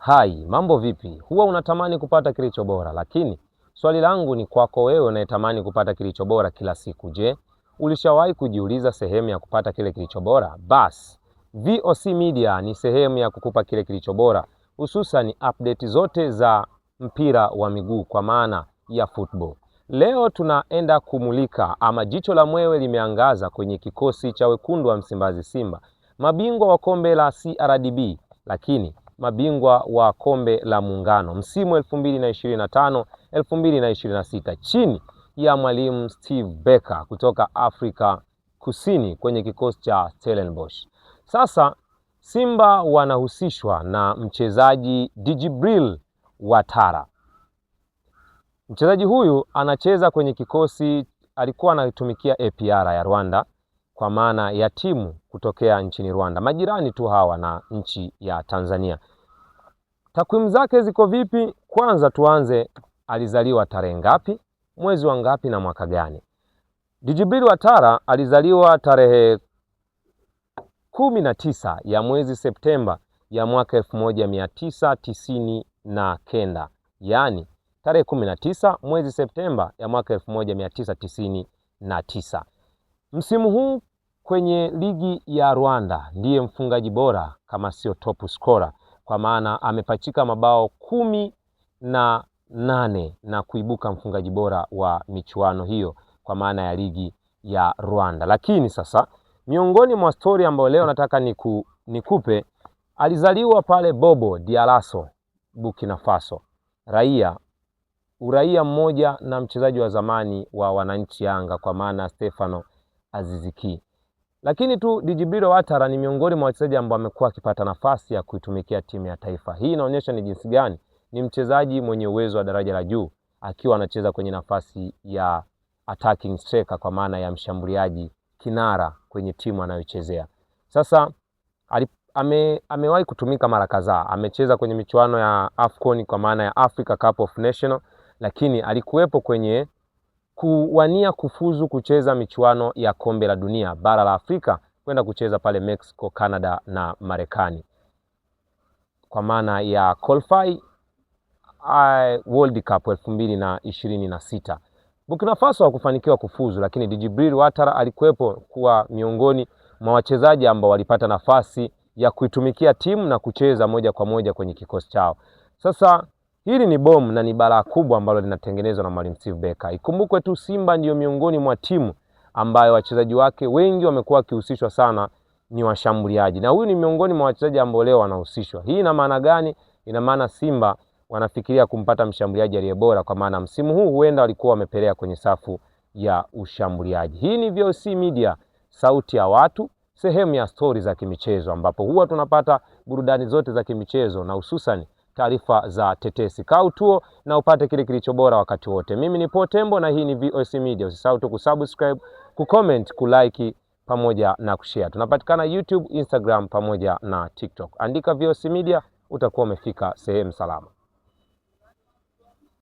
Hai, mambo vipi? Huwa unatamani kupata kilicho bora, lakini swali langu ni kwako wewe unayetamani kupata kilicho bora kila siku. Je, ulishawahi kujiuliza sehemu ya kupata kile kilicho bora? Bas, VOC Media ni sehemu ya kukupa kile kilicho bora, hususan update zote za mpira wa miguu kwa maana ya football. Leo tunaenda kumulika ama jicho la mwewe limeangaza kwenye kikosi cha wekundu wa Msimbazi Simba, mabingwa wa kombe la CRDB, lakini mabingwa wa kombe la Muungano msimu 2025-2026 chini ya mwalimu Steve Barker kutoka Afrika Kusini kwenye kikosi cha Stellenbosch. Sasa Simba wanahusishwa na mchezaji Djibril Ouattara. Mchezaji huyu anacheza kwenye kikosi, alikuwa anatumikia APR ya Rwanda kwa maana ya timu kutokea nchini Rwanda, majirani tu hawa na nchi ya Tanzania. Takwimu zake ziko vipi? Kwanza tuanze, alizaliwa tarehe ngapi, mwezi wa ngapi na mwaka gani? Djibril Ouattara alizaliwa tarehe 19 ya mwezi Septemba ya mwaka 1999, yaani tarehe 19 mwezi Septemba ya mwaka 1999. Msimu huu kwenye ligi ya Rwanda ndiye mfungaji bora kama sio top scorer, kwa maana amepachika mabao 18 na kuibuka mfungaji bora wa michuano hiyo kwa maana ya ligi ya Rwanda. Lakini sasa miongoni mwa story ambayo leo nataka nikupe, alizaliwa pale Bobo Dioulasso, Burkina Faso, uraia mmoja na mchezaji wa zamani wa wananchi Yanga kwa maana Stefano Aziz Ki. Lakini tu Djibril Ouattara ni miongoni mwa wachezaji ambao amekuwa akipata nafasi ya kuitumikia timu ya taifa. Hii inaonyesha ni jinsi gani ni mchezaji mwenye uwezo wa daraja la juu, akiwa anacheza kwenye nafasi ya attacking striker kwa maana ya mshambuliaji kinara kwenye timu anayochezea. Sasa amewahi kutumika mara kadhaa, amecheza kwenye michuano ya AFCON kwa maana ya Africa Cup of Nations, lakini alikuwepo kwenye kuwania kufuzu kucheza michuano ya kombe la dunia bara la Afrika, kwenda kucheza pale Mexico, Canada na Marekani kwa maana ya qualify World Cup 2026. Burkina Faso hakufanikiwa kufuzu, lakini Djibril Ouattara alikuwepo kuwa miongoni mwa wachezaji ambao walipata nafasi ya kuitumikia timu na kucheza moja kwa moja kwenye kikosi chao. Sasa hili ni bomu na ni balaa kubwa ambalo linatengenezwa na mwalimu Steve Barker. Ikumbukwe tu Simba ndio miongoni mwa timu ambayo wachezaji wake wengi wamekuwa wakihusishwa sana ni washambuliaji, na huyu ni miongoni mwa wachezaji ambao leo wanahusishwa. Hii ina maana gani? Ina maana Simba wanafikiria kumpata mshambuliaji aliye bora, kwa maana msimu huu huenda walikuwa wamepelea kwenye safu ya ushambuliaji. Hii ni VOC Media, sauti ya watu, sehemu ya stori za kimichezo, ambapo huwa tunapata burudani zote za kimichezo na hususan taarifa za tetesi. Kaa utuo na upate kile kilicho bora wakati wote. Mimi ni Potembo na hii ni VOC Media. Usisahau tu kusubscribe, kucomment, kulike pamoja na kushare. Tunapatikana YouTube, Instagram pamoja na TikTok. Andika VOC Media, utakuwa umefika sehemu salama.